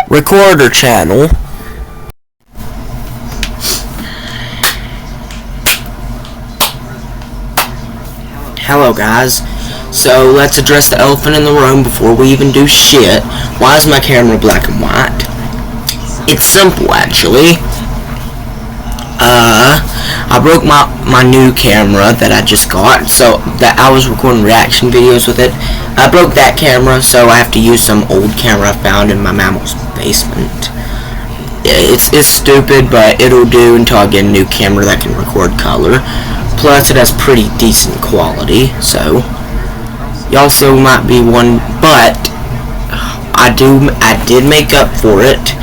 recorder channel. Hello guys, so let's address the elephant in the room before we even do shit. Why is my camera black and white? It's simple actually. I broke my new camera that I just got, so that I was recording reaction videos with it. I broke that camera, so I have to use some old camera I found in my mammal's basement. It's stupid, but it'll do until I get a new camera that can record color. Plus, it has pretty decent quality, so you also might be one. But I did make up for it.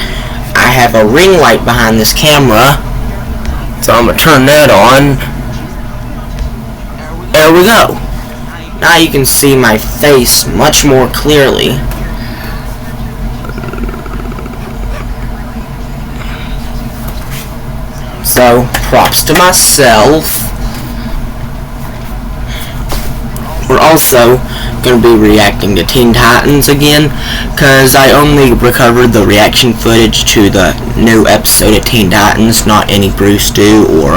I have a ring light behind this camera, so I'm gonna turn that on. There we go. Now you can see my face much more clearly. So, props to myself. We're also going to be reacting to Teen Titans again, because I only recovered the reaction footage to the new episode of Teen Titans, not any Bruce Doo or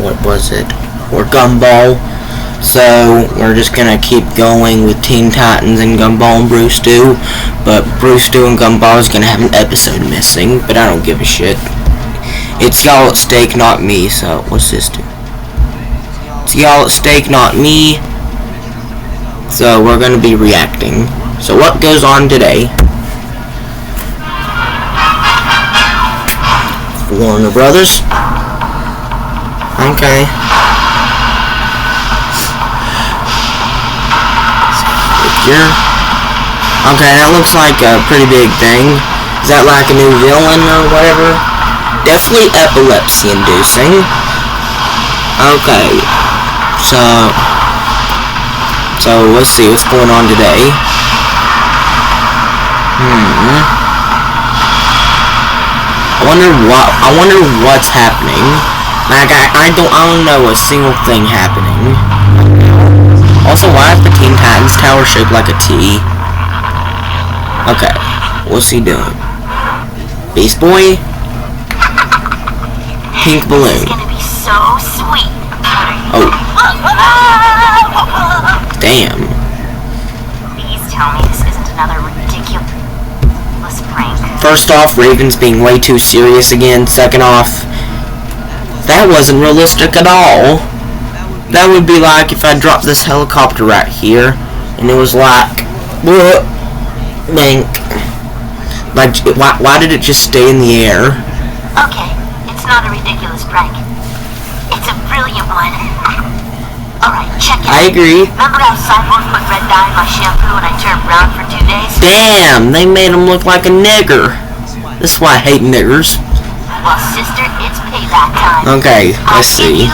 what was it? Or Gumball. So we're just going to keep going with Teen Titans and Gumball and Bruce Doo, but Bruce Doo and Gumball is going to have an episode missing, but I don't give a shit. It's y'all at stake, not me, so what's this do? It's y'all at stake, not me. So we're gonna be reacting. So what goes on today? Warner Brothers. Okay. Okay, that looks like a pretty big thing. Is that like a new villain or whatever? Definitely epilepsy inducing. Okay. So let's see what's going on today. I wonder what's happening. Like I don't know a single thing happening. Also, why is the Teen Titans tower shaped like a T? Okay, what's he doing? Beast Boy? Pink balloon. So sweet. Oh. Damn. Please tell me this isn't another ridiculous prank. First off, Raven's being way too serious again. Second off, that wasn't realistic at all. That would be like if I dropped this helicopter right here, and it was like, bang. Like, why did it just stay in the air? Okay, it's not a ridiculous prank. It's a brilliant one. Alright, check it. I agree. Remember how Cyborg put red dye in my shampoo and I turned brown for 2 days? Damn, they made him look like a nigger. This is why I hate niggers. Well, sister, it's payback time. Okay, let's see.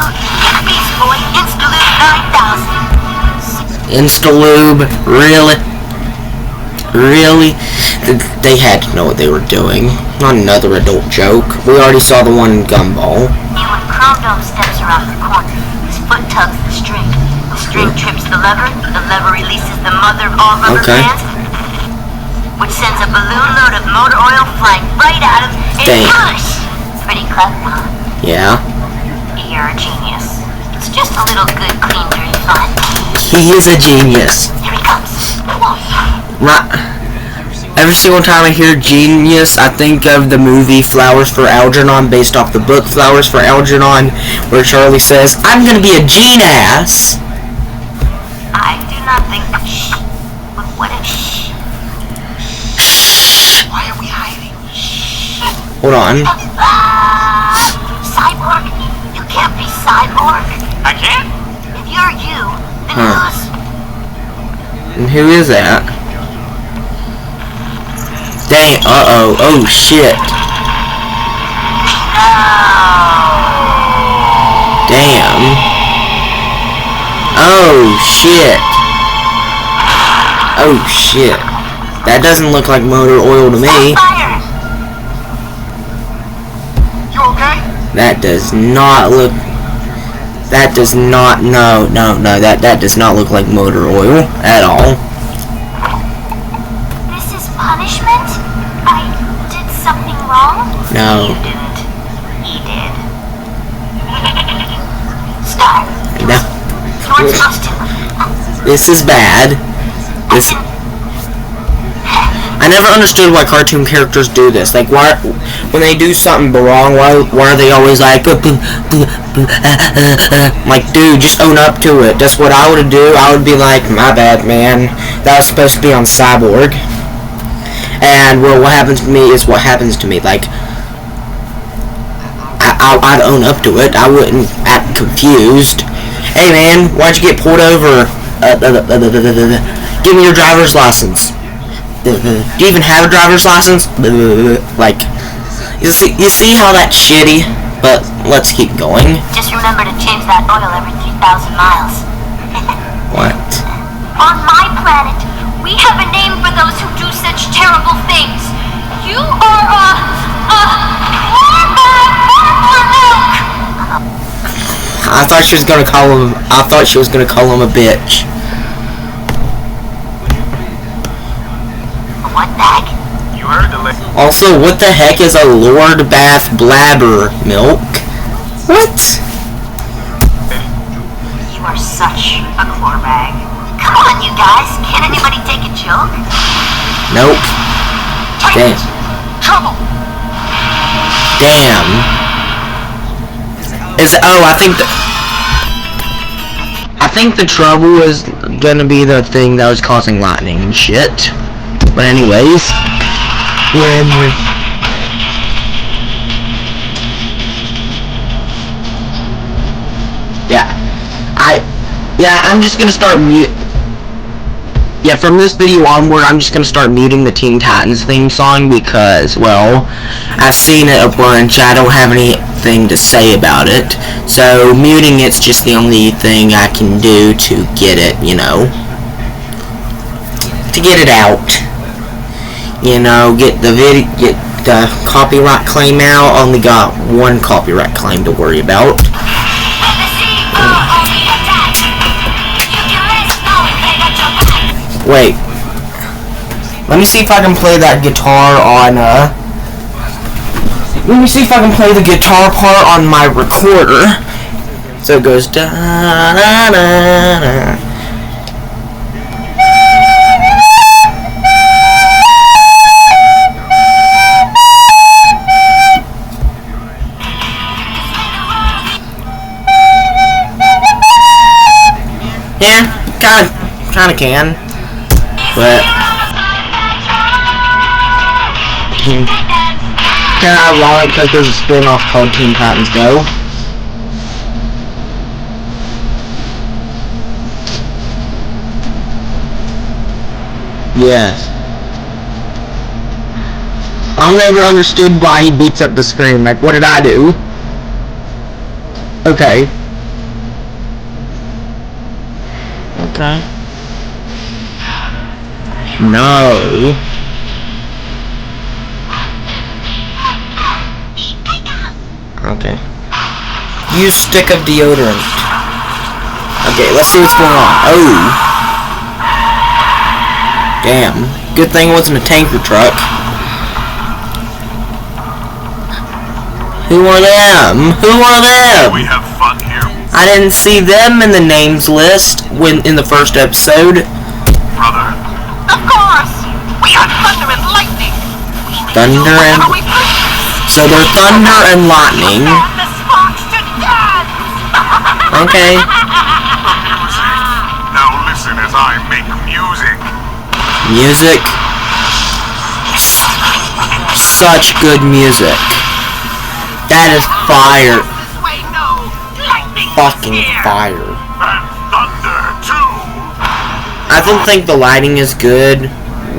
Beast Boy Instalube 9000. Instalube, really? Really? They had to know what they were doing. Not another adult joke. We already saw the one in Gumball. And when Chrome Dome steps around the corner, his foot tugs the string. The string trips the lever releases the mother of all rubber bands, which sends a balloon load of motor oil flying right at him, and push! Pretty clever, huh? Yeah. You're a genius. It's just a little good, clean, dirty fun. He is a genius. Here he comes. Every single time I hear genius, I think of the movie Flowers for Algernon, based off the book Flowers for Algernon, where Charlie says, "I'm gonna be a gene-ass." I do not think. But what if? Why are we hiding? Hold on. Cyborg? You can't be Cyborg. I can't? If you're you, then who's? And who is that? Dang, uh-oh, oh shit. Damn. Oh shit. Oh shit. That doesn't look like motor oil to me. You okay? That does not look... That does not... No, that does not look like motor oil at all. This is No. You didn't. He did. Star. No. We're supposed to. This is bad. This. I never understood why cartoon characters do this. Like, why, when they do something wrong, why are they always like, like, dude, just own up to it. That's what I would do. I would be like, my bad, man. That was supposed to be on Cyborg. And, well, what happens to me is what happens to me. Like, I'd own up to it. I wouldn't act confused. Hey, man, why'd you get pulled over? Give me your driver's license. Do you even have a driver's license? Like, you see how that's shitty? But let's keep going. Just remember to change that oil every 3,000 miles. What? On my planet, we have a name for those who do such terrible things. You are I thought she was gonna call him. I thought she was gonna call him a bitch. What the heck? You heard the list. Also, what the heck is a Lord Bath Blabber milk? What? You are such a core bag. Come on, you guys. Can't anybody take a joke? Nope. Damn. Trouble. Damn. I think the trouble is gonna be the thing that was causing lightning and shit. But anyways, I'm just gonna start from this video onward, I'm just gonna start muting the Teen Titans theme song because, well, I've seen it a bunch. I don't have anything to say about it, so muting it's just the only thing I can do to get it, you know, to get it out. You know, get the copyright claim out. Only got one copyright claim to worry about. Wait. Let me see if I can play that guitar on, let me see if I can play the guitar part on my recorder. So it goes da da da da. Yeah, kinda can, but kinda ironic because there's a spin-off called Teen Titans Go. Yes. I never understood why he beats up the screen. Like, what did I do? Okay. Okay. No. Okay. Use stick of deodorant. Okay, let's see what's going on. Oh. Damn. Good thing it wasn't a tanker truck. Who are them? Who are them? We have fun here. I didn't see them in the names list in the first episode. Brother. Of course. We are thunder and lightning. Thunder and... So they're thunder and lightning. Okay. Now listen as I make music. Music. Such good music. That is fire. Fucking fire. And thunder too. I don't think the lighting is good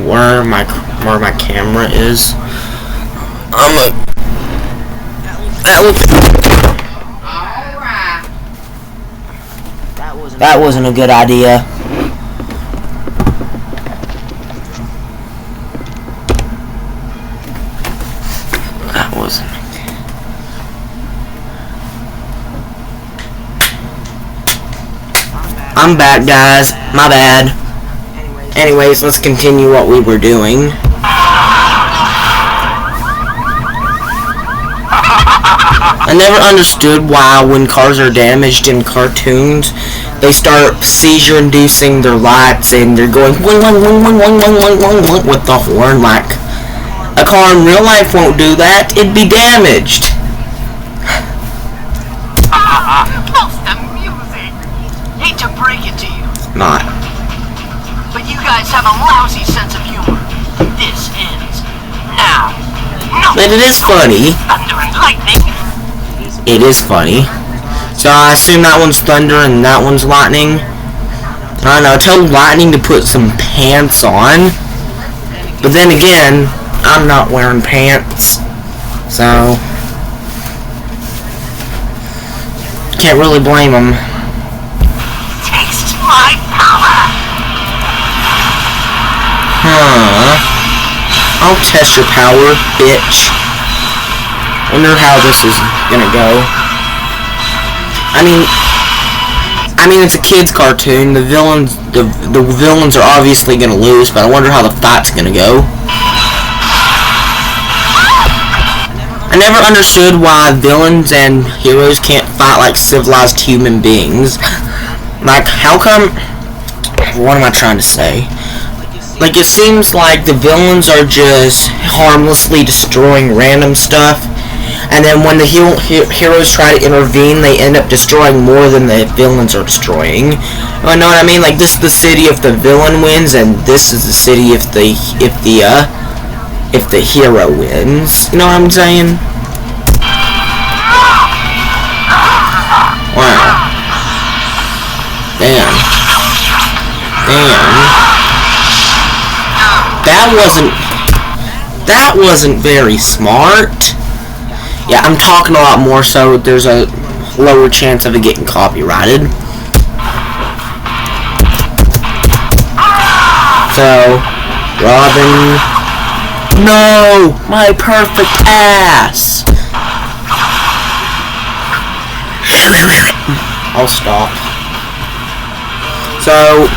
where my camera is. That wasn't a good idea. That wasn't. I'm back, guys. My bad. Anyways, let's continue what we were doing. I never understood why when cars are damaged in cartoons, they start seizure-inducing their lights and they're going wing, wing, wing, wing, wing, wing, wing, wing, wing, with the horn. Like, a car in real life won't do that. It'd be damaged. Most amusing. Hate to break it to you, Not. but you guys have a lousy sense of humor. This ends now. No. But it is funny. Thunder and lightning. It is funny. So I assume that one's thunder and that one's lightning. I don't know, tell lightning to put some pants on. But then again, I'm not wearing pants. So can't really blame him. Taste my power. I'll test your power, bitch. Wonder how this is gonna go. I mean, it's a kid's cartoon. The villains are obviously gonna lose, but I wonder how the fight's gonna go. I never understood why villains and heroes can't fight like civilized human beings. Like, how come? What am I trying to say? Like, it seems like the villains are just harmlessly destroying random stuff, and then when the heroes try to intervene, they end up destroying more than the villains are destroying. You know what I mean? Like, this is the city if the villain wins, and this is the city if the hero wins. You know what I'm saying? Wow. Damn. That wasn't very smart. Yeah, I'm talking a lot more, so there's a lower chance of it getting copyrighted. So, Robin... No! My perfect ass! I'll stop. So...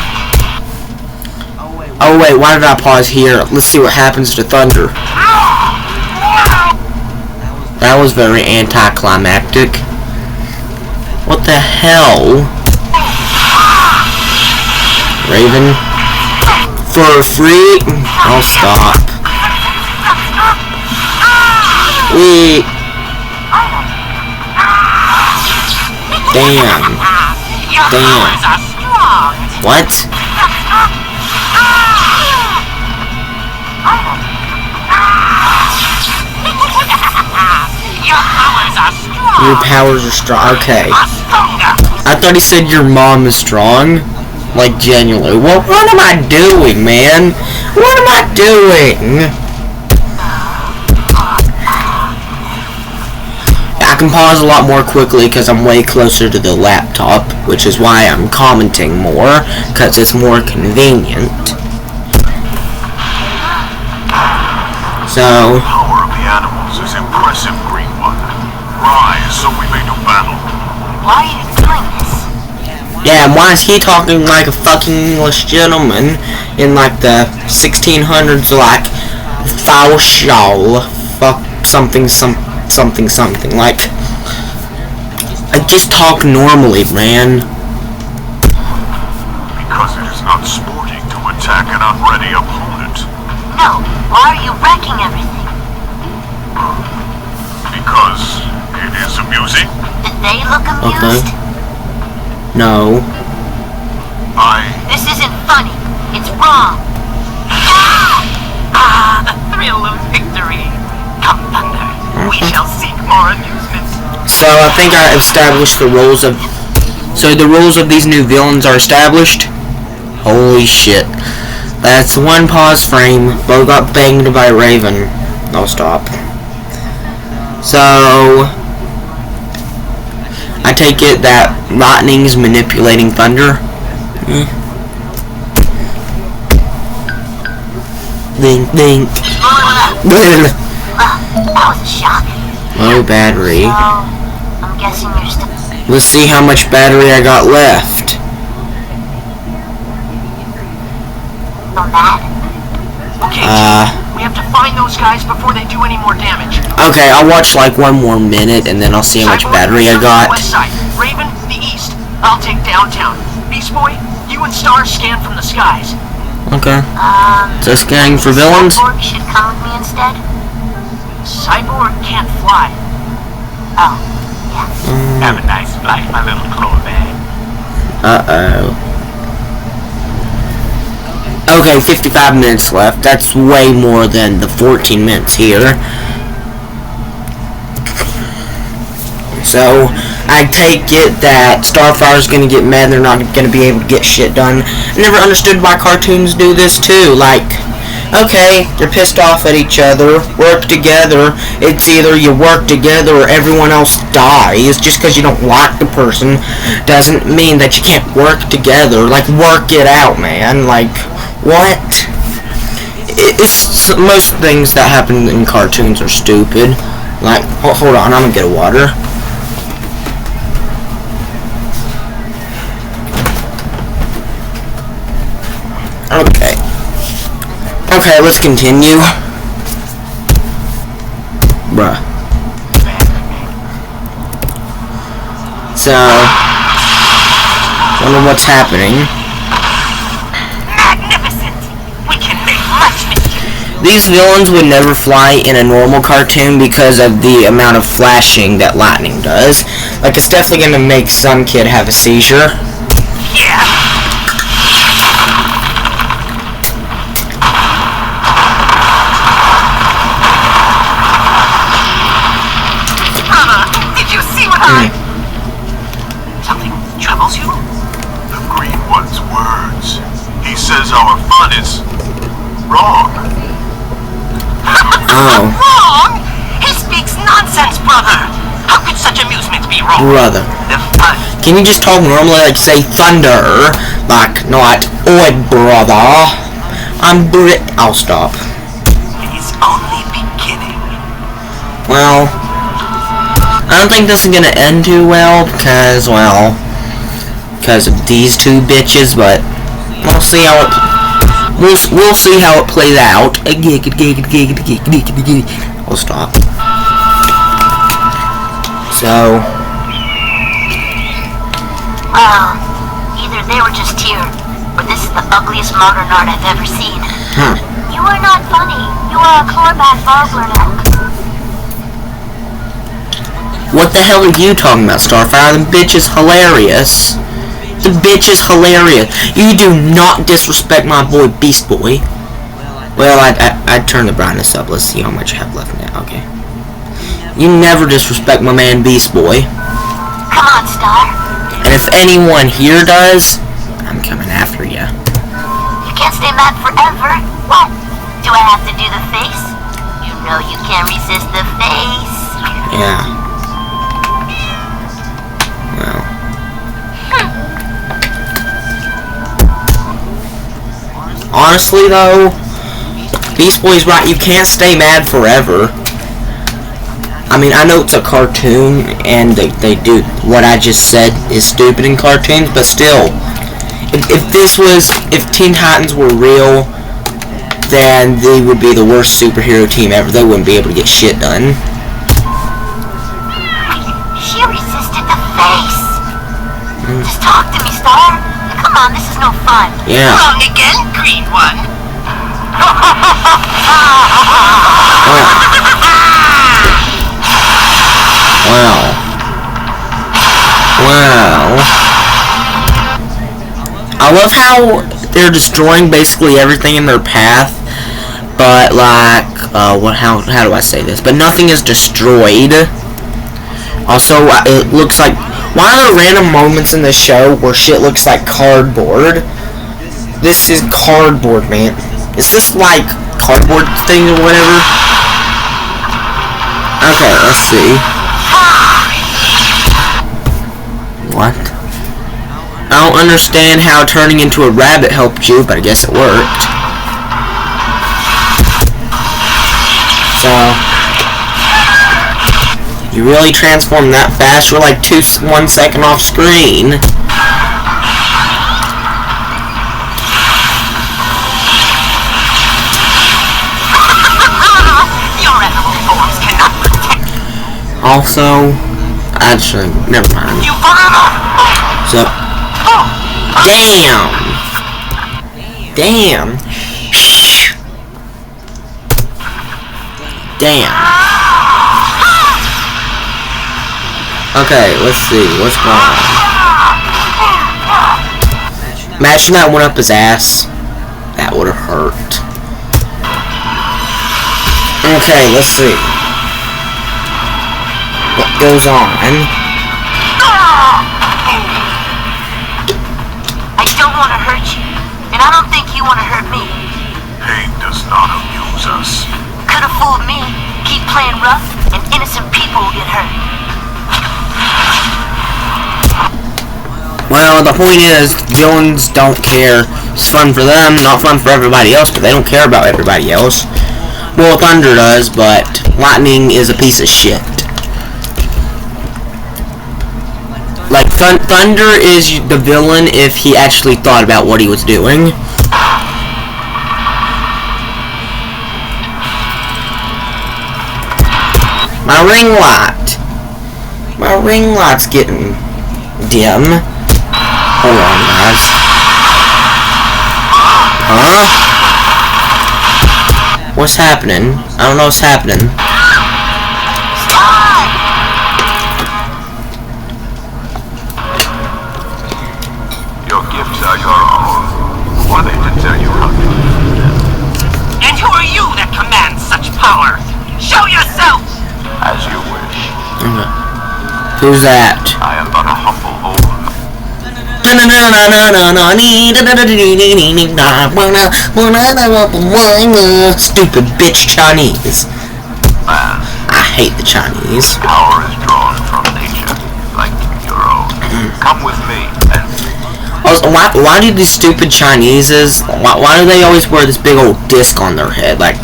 Oh wait, why did I pause here? Let's see what happens to Thunder. That was very anticlimactic. What the hell? Raven? For free? I'll stop. Wait. Damn. What? Your powers are strong. Okay. I thought he said your mom is strong. Like, genuinely. What am I doing, man? What am I doing? I can pause a lot more quickly because I'm way closer to the laptop, which is why I'm commenting more, because it's more convenient. So... The power of the animals is impressive, Green One. Rise so we may do battle. Why are you doing this? Yeah, and why is he talking like a fucking English gentleman in like the 1600s, like foul shawl, fuck something, something, like, I just talk normally, man. Because it is not sporting to attack an unready opponent. No, why are you wrecking everything? Because it is amusing. Did they look amused? Okay. No. This isn't funny. It's wrong. The thrill of victory. Come, Thunder. We shall seek more amusements. So I think I established the rules of... So the rules of these new villains are established? Holy shit. That's one pause frame. Bo got banged by Raven. I'll stop. So... I take it that Lightning's manipulating Thunder? Ding, ding. That was a shock. Low battery. So, I'm guessing you're still... Let's see how much battery I got left. So mad? Okay, we have to find those guys before they do any more damage. Okay, I'll watch like 1 more minute and then I'll see how much battery I got. West side. Raven, the east. I'll take downtown. Beast Boy, you and Star scan from the skies. Okay. So scanning for villains? Cyborg should come with me instead. Cyborg can't fly. Oh, yeah. Have a nice flight, my little Corvette. Uh-oh. Okay, 55 minutes left. That's way more than the 14 minutes here. So, I take it that Starfire's gonna get mad, they're not gonna be able to get shit done. I never understood why cartoons do this too. Like, okay, they're pissed off at each other, work together. It's either you work together or everyone else dies. Just because you don't like the person doesn't mean that you can't work together. Like, work it out, man. Like, what? It's most things that happen in cartoons are stupid. Like, hold on, I'm gonna get a water. Okay. Okay, let's continue. Bruh. So, wonder what's happening. Magnificent! We can make much mischief. These villains would never fly in a normal cartoon because of the amount of flashing that lightning does. Like, it's definitely gonna make some kid have a seizure. Yeah. Did you see what Something troubles you? The Green One's words. He says our fun is wrong. Oh. Wrong? He speaks nonsense, brother. How could such amusement be wrong? Brother. The fun. Can you just talk normally, like say thunder, like not oi brother? I'll stop. is only beginning. Well, I don't think this is gonna end too well because, well, because of these two bitches, but we'll see how it we'll see how it plays out. I'll stop. So, Well, either they were just here, or this is the ugliest modern art I've ever seen. You are not funny. You are a Cormac Vogler. what the hell are you talking about, Starfire? The bitch is hilarious. The bitch is hilarious. You do not disrespect my boy Beast Boy. Well, I turn the brightness up. Let's see how much I have left now. Okay. You never disrespect my man Beast Boy. Come on, Star. And if anyone here does, I'm coming after you. You can't stay mad forever. What? Do I have to do the face? You know you can't resist the face. Yeah. Well. Honestly, though, Beast Boy's right. You can't stay mad forever. I mean, I know it's a cartoon, and they do what I just said is stupid in cartoons, but still, if Teen Titans were real, then they would be the worst superhero team ever. They wouldn't be able to get shit done. She resisted the face. Just talk to me, Star. Come on, this is no fun. Yeah. Wrong again, Green One. Wow. I love how they're destroying basically everything in their path, but like, how do I say this? But nothing is destroyed. Also, it looks like, why are there random moments in the show where shit looks like cardboard? This is cardboard, man. Is this like cardboard thing or whatever? Okay, let's see. What? I don't understand how turning into a rabbit helped you, but I guess it worked. So, you really transform that fast? You're like 1 second off screen. Also, actually, never mind. You banana! So, damn! Damn! Damn. Okay, let's see, what's going on? Imagine that went up his ass. That would have hurt. Okay, let's see. What goes on? I don't want to hurt you, and I don't think you want to hurt me. Pain does not amuse us. Could have fooled me. Keep playing rough, and innocent people will get hurt. Well, the point is, villains don't care. It's fun for them, not fun for everybody else, because they don't care about everybody else. Well, Thunder does, but Lightning is a piece of shit. Like, Thunder is the villain if he actually thought about what he was doing. My ring light. My ring light's getting dim. Hold on, guys. Huh? What's happening? I don't know what's happening. Your gifts are your own. Were they to tell you how to use them? And who are you that commands such power? Show yourself! As you wish. Who's that? I am but a humble old Stupid bitch Chinese. man. I hate the Chinese. Power is drawn from nature, like your own. Come with me and Also, why do these stupid Chineses, why do they always wear this big old disc on their head? Like,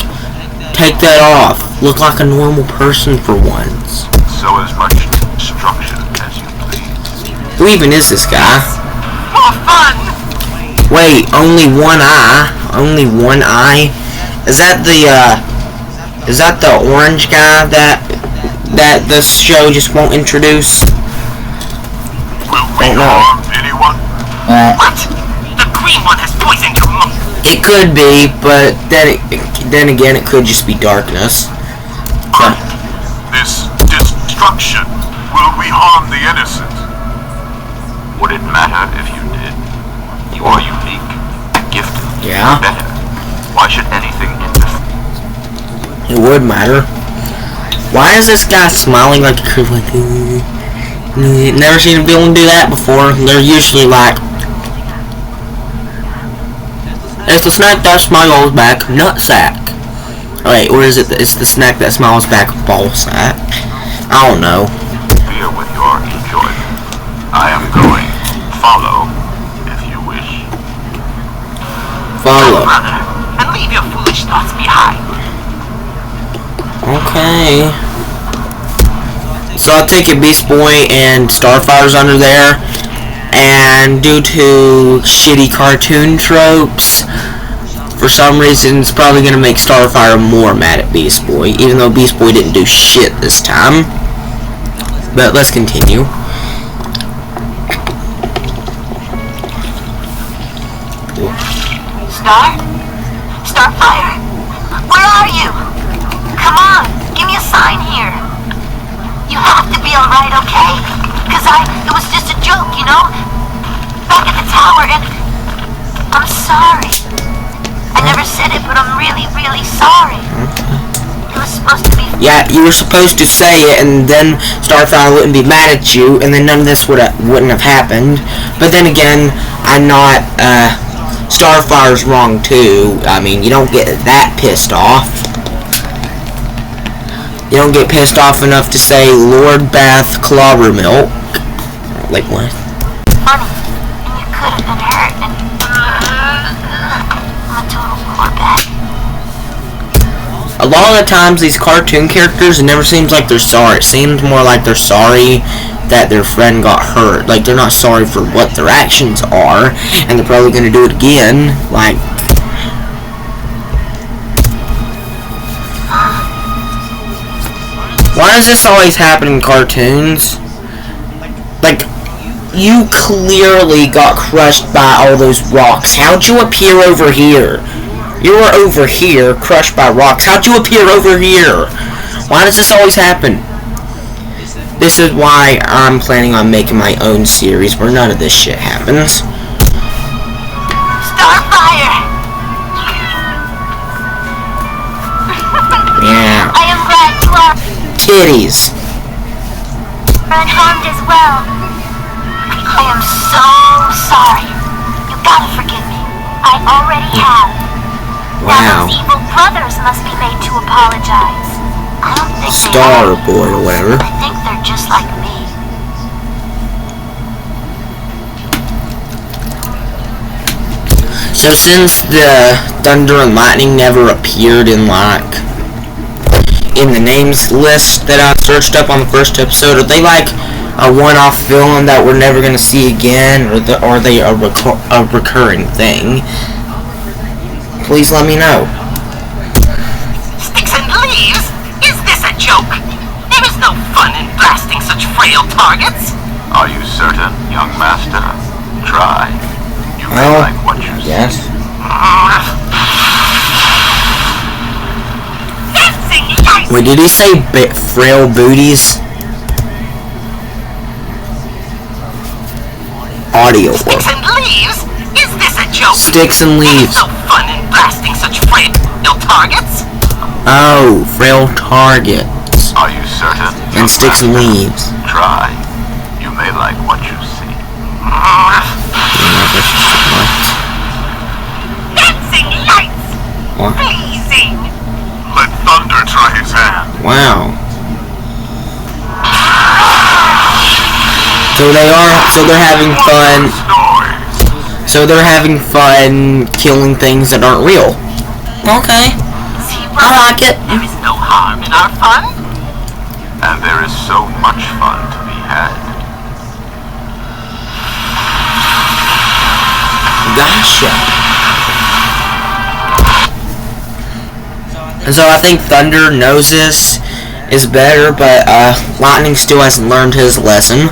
take that off. Look like a normal person for once. so as much destruction as you please. Who even is this guy? More fun! Wait, only one eye? Only one eye? Is that the orange guy that this show just won't introduce? Will we Don't know. harm anyone? What? The green one has poisoned your monk. It could be, but then again, it could just be darkness. So, This destruction, will we harm the innocent? Would it matter if you did? You are unique, gifted, yeah, better. Why should anything interfere? it would matter. Why is this guy smiling like a creep? Like, never seen a villain do that before. They're usually like, it's the snack that smiles back, nutsack. Wait, or is it? It's the snack that smiles back, ball sack. I don't know. Fear with your enjoyment. I am going. Follow, if you wish. Follow. Brother, and leave your foolish thoughts behind. Okay. So I take it Beast Boy and Starfire's under there, and due to shitty cartoon tropes, for some reason it's probably gonna make Starfire more mad at Beast Boy, even though Beast Boy didn't do shit this time. But let's continue. Starfire? Where are you? Come on, give me a sign here. You have to be alright, okay? It was just a joke, you know? Back at the tower, and I'm sorry. I never said it, but I'm really, really sorry. It was supposed to be... Yeah, you were supposed to say it, and then Starfire wouldn't be mad at you, and then none of this wouldn't have happened. But then again, I'm not, Starfire's wrong too. I mean, you don't get that pissed off. You don't get pissed off enough to say Lord Bath Clobbermilk. Like what? Funny, and you could have been hurt, and... I'm a total poor bag. A lot of the times, these cartoon characters, it never seems like they're sorry. It seems more like they're sorry that their friend got hurt. Like, they're not sorry for what their actions are, and they're probably gonna do it again. Like, Why does this always happen in cartoons? Like, you clearly got crushed by all those rocks. How'd you appear over here? You were over here, crushed by rocks. How'd you appear over here? Why does this always happen? This is why I'm planning on making my own series where none of this shit happens. Starfire! Yeah. I am glad you are Titties. unharmed as well. I am so sorry. You gotta forgive me. I already have. Now Wow. those evil brothers must be made to apologize. I don't think Star Boy or whatever. I think they're just like me. So since the Thunder and Lightning never appeared in in the names list that I searched up on the first episode, are they like a one-off villain that we're never gonna see again, or are they a recurring thing? Please let me know. Sticks and leaves? Is this a joke? There is no fun in blasting such frail targets. Are you certain, young master? Try. You may Well, like what you see. yes. Dancing lights! Wait, did he say frail booties? Audio Sticks work. and leaves? Is this a joke? Sticks and There is leaves. no fun in blasting such frail targets. Oh, frail targets. Are you certain? And sticks and leaves. Try. You may like what you see. Dancing lights! What? Pleasing! Let Thunder try his hand. Wow. So they're having fun. Story. So they're having fun killing things that aren't real. Okay. See, I like it. there is no harm in our fun. And there is so much fun to be had. Gotcha. And so I think Thunder knows this is better, but Lightning still hasn't learned his lesson.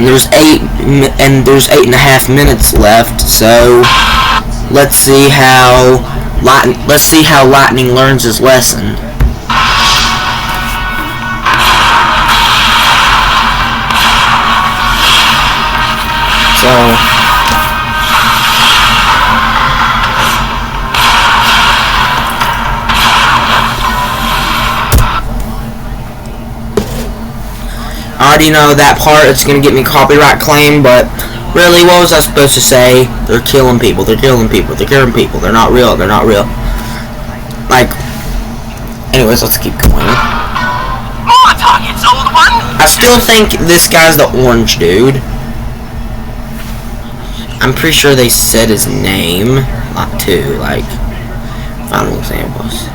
And there's 8.5 minutes left, so let's see how Lightning learns his lesson. So I already know that part, it's gonna get me copyright claim, but really, what was I supposed to say? They're killing people, they're killing people, they're killing people, they're not real, they're not real. Like, anyways, let's keep going. More targets, old one! I still think this guy's the orange dude. I'm pretty sure they said his name, too, like, final examples.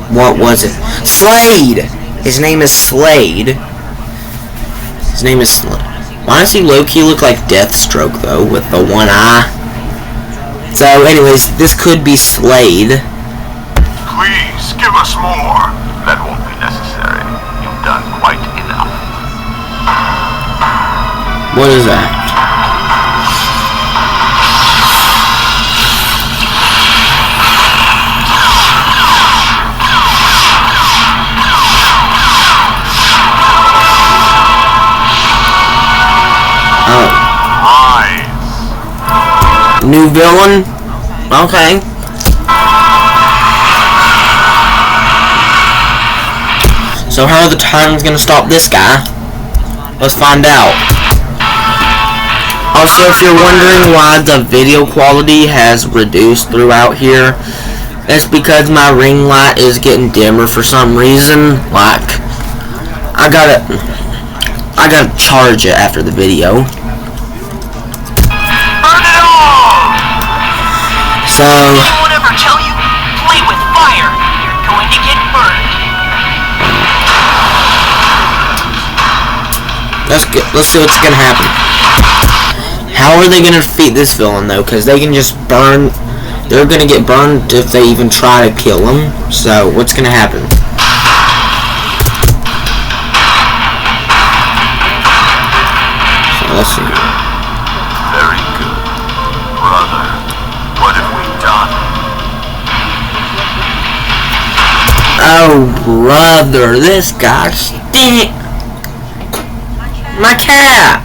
What was it? Slade! His name is Slade. His name is Slade. Why does he low-key look like Deathstroke, though, with the one eye? So, anyways, this could be Slade. Please, give us more. That won't be necessary. You've done quite enough. What is that? Oh. Rise. New villain? Okay. So how are the Titans gonna stop this guy? Let's find out. Also, if you're wondering why the video quality has reduced throughout here, it's because my ring light is getting dimmer for some reason. Like, I gotta charge it after the video. Burn it all! So, Anyone ever tell you, play with fire, you're going to get burned. let's see what's gonna happen. How are they gonna defeat this villain though? Because they can just burn. They're gonna get burned if they even try to kill him. So what's gonna happen? Let's see. Very good. Brother, what have we done? Oh, brother, this guy stink. My cap.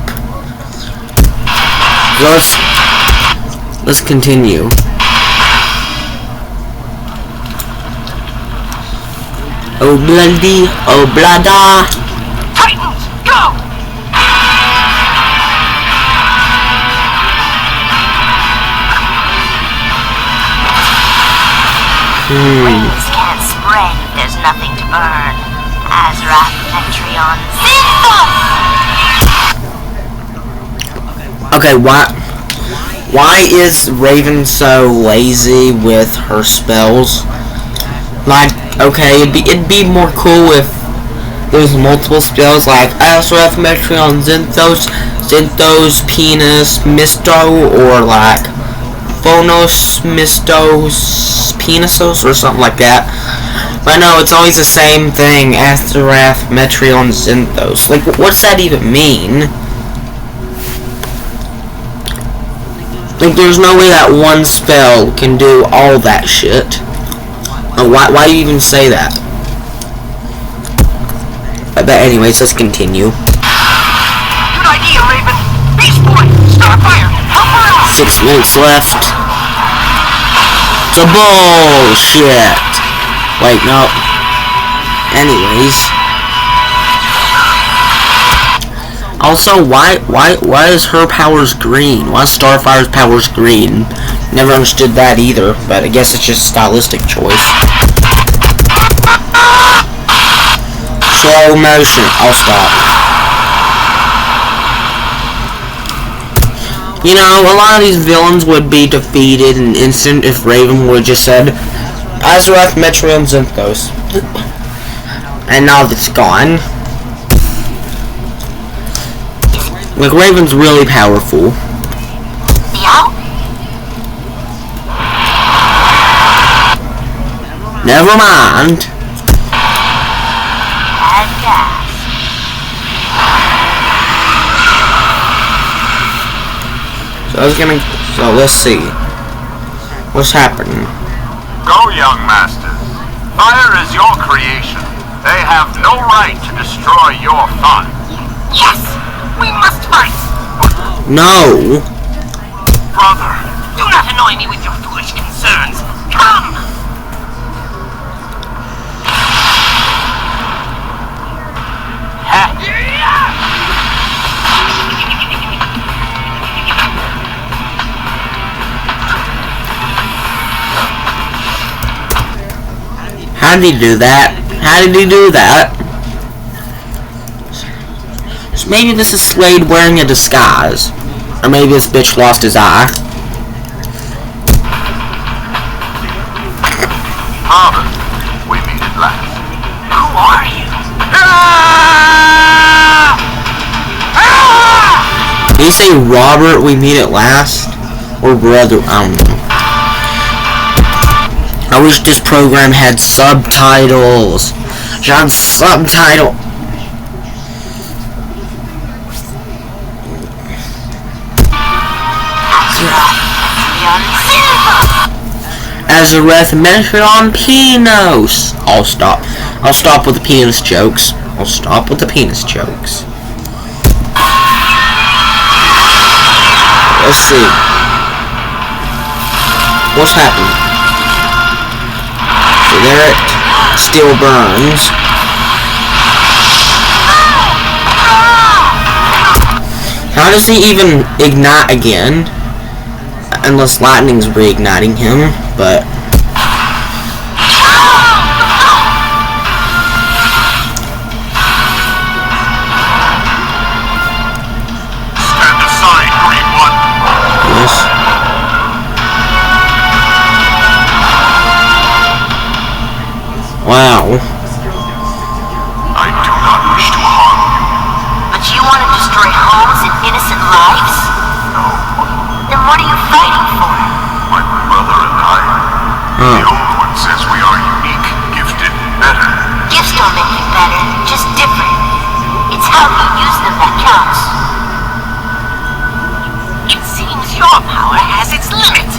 Let's continue. Oh bloody, oh blada. Titans, go! Flames can't spread if there's nothing to burn. Azrath, Metreon, Zinthos! Okay, why is Raven so lazy with her spells? Like, okay, it'd be more cool if there's multiple spells like Azrath, Metreon, Zinthos, Penis, Misto, or like Phonos, Mistos, Penisos, or something like that. But no, it's always the same thing. Azrath, Metreon, Zinthos. Like, what's that even mean? Like, there's no way that one spell can do all that shit. Why do you even say that? But anyways, let's continue. Good idea, Raven. Beast Boy, Starfire, help her out! 6 minutes left. It's a bullshit. Wait, no. Anyways. Also, why is her powers green? Why is Starfire's powers green? Never understood that either, but I guess it's just a stylistic choice. Slow motion. I'll stop. You know, a lot of these villains would be defeated in an instant if Raven would have just said, Azrath, Metreon, Zinthos. And now it's gone. Like, Raven's really powerful. Yeah? Never mind. And gas. So let's see. What's happening? Go, young masters. Fire is your creation. They have no right to destroy your fun. Yes! We must fight! No. Brother, Do not annoy me with your foolish concerns. Come! How did he do that? How did he do that? So maybe this is Slade wearing a disguise. Or maybe this bitch lost his eye. Father, we meet at last. Who are you? Did you say Robert, we meet at last? Or brother, I don't know. I wish this program had subtitles. John, subtitle. Azrath, Metreon, Penos. I'll stop. I'll stop with the penis jokes. I'll stop with the penis jokes. Let's see. What's happening? So there it still burns. How does he even ignite again? Unless lightning's reigniting him, but... Stand aside, Green One. Yes. Wow. I do not wish to harm you. But you want to destroy homes and innocent lives? No, Then what are you fighting for? my brother and I. The old one says we are unique, gifted, better. Gifts don't make you better, just different. It's how you use them that counts. Your power has its limit,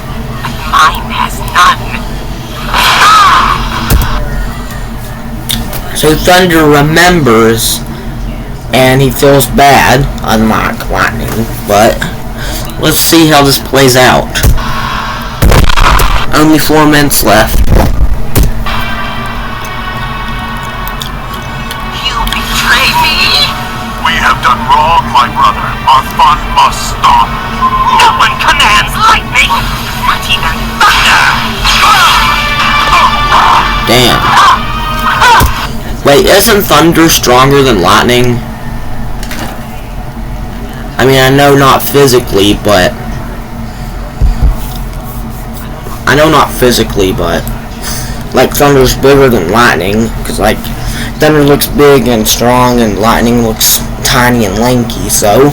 but mine has none. So Thunder remembers, and he feels bad, unlike Lightning, but let's see how this plays out. Only 4 minutes left. You betrayed me? We have done wrong, my brother. Our fun must stop. No one commands lightning, not even thunder. Damn. Wait, isn't Thunder stronger than Lightning? I mean, I know not physically, but... like, Thunder's bigger than Lightning, because, like, Thunder looks big and strong, and Lightning looks tiny and lanky, so...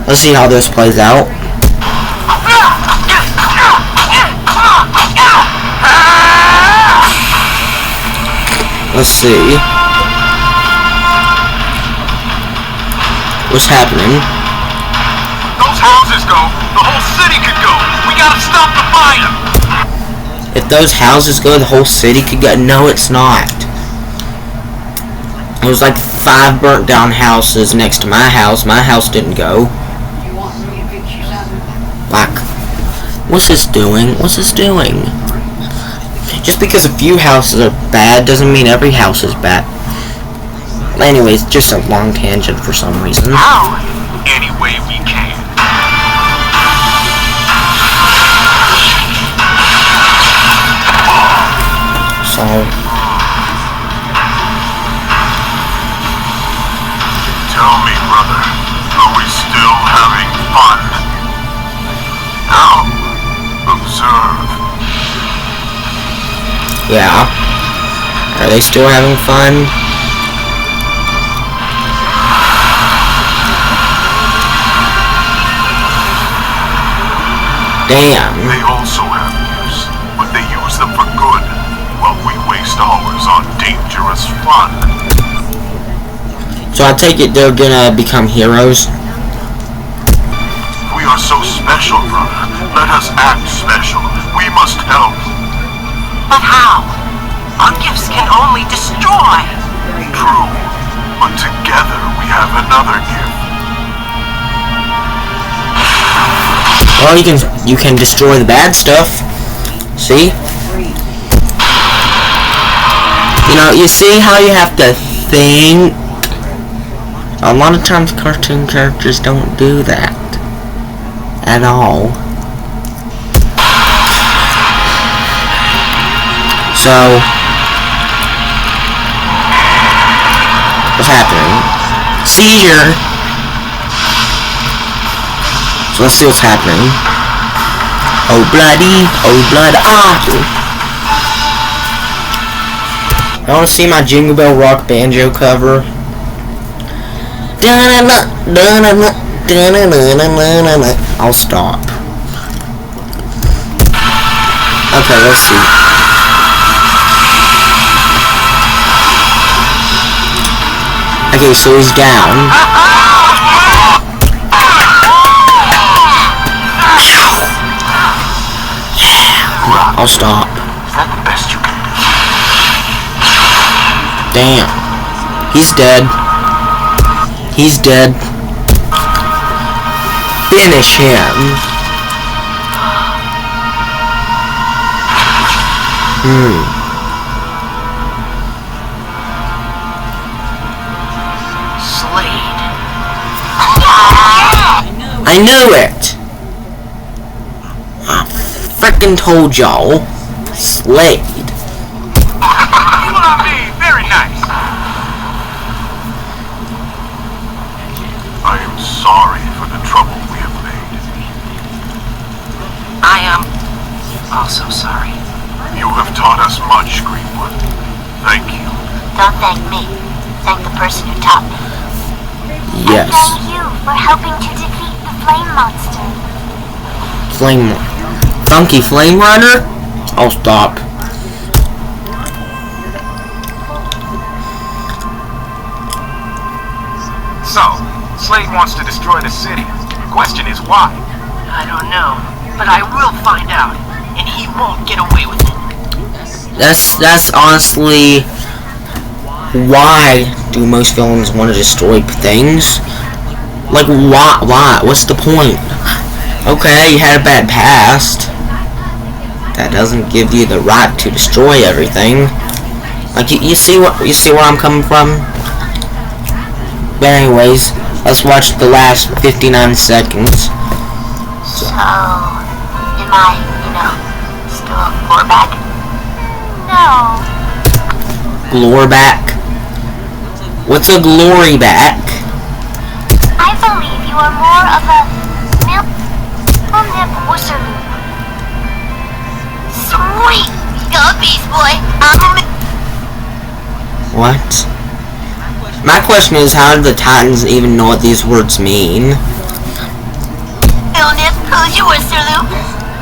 let's see how this plays out. Let's see. What's happening? Those houses go, the whole city could go. We gotta stop the fire. If those houses go, the whole city could go. No, it's not. There was like 5 burnt down houses next to my house. My house didn't go. Like, what's this doing? What's this doing? Just because a few houses are bad doesn't mean every house is bad. Anyways, just a long tangent for some reason. How? Any way we can. So, Tell me, brother, are we still having fun? Now, observe. yeah. Are they still having fun? Damn. They also have use, but they use them for good, while we waste ours on dangerous fun. So I take it they're gonna become heroes? We are so special, brother. Let us act special. We must help. But how? Our gifts can only destroy. True, but together we have another gift. Well, you can destroy the bad stuff. See? You know, you see how you have to think? A lot of times cartoon characters don't do that. At all. So, what's happening? Seizure! So let's see what's happening. Oh bloody, oh blood, ah! I want to see my Jingle Bell Rock banjo cover. I'll stop. Okay, let's see. Okay, so he's down. I'll stop. Is that the best you can do? Damn. He's dead. He's dead. Finish him. Slade. I knew it. I frickin' told y'all. Slade. Well, very nice. I am sorry for the trouble we have made. I am also sorry. You have taught us much, Greenwood. Thank you. Don't thank me. Thank the person who taught me. Yes. Thank you for helping to defeat the flame monster. Flame. Funky Flame Runner? I'll stop. So, Slade wants to destroy the city. The question is why? I don't know, but I will find out, and he won't get away with it. That's honestly why do most villains want to destroy things? Like, why? What's the point? Okay, you had a bad past. That doesn't give you the right to destroy everything. Like, you see where I'm coming from? But anyways, let's watch the last 59 seconds. So, am I, still a Glorback? No. Glorback? What's a glory back? I believe you are more of a Nip Wusserloop. Sweet! Go Beast Boy! What? My question is, how do the Titans even know what these words mean? Nip, who's your Wusserloop?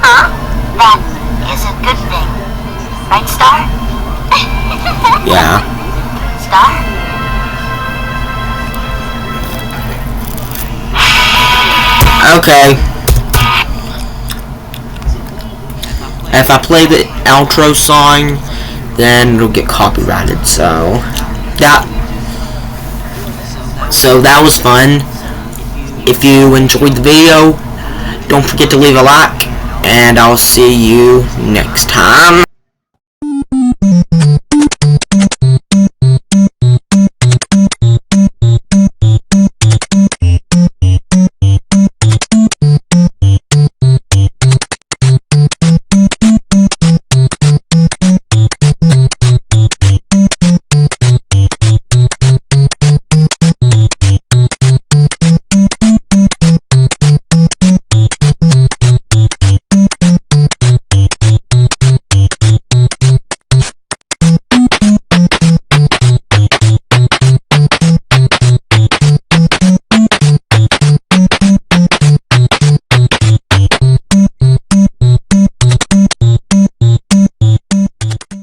Huh? That is a good thing. Right, Star? Yeah. Star? Okay. If I play the outro song, then it'll get copyrighted, so that was fun. If you enjoyed the video, don't forget to leave a like, and I'll see you next time.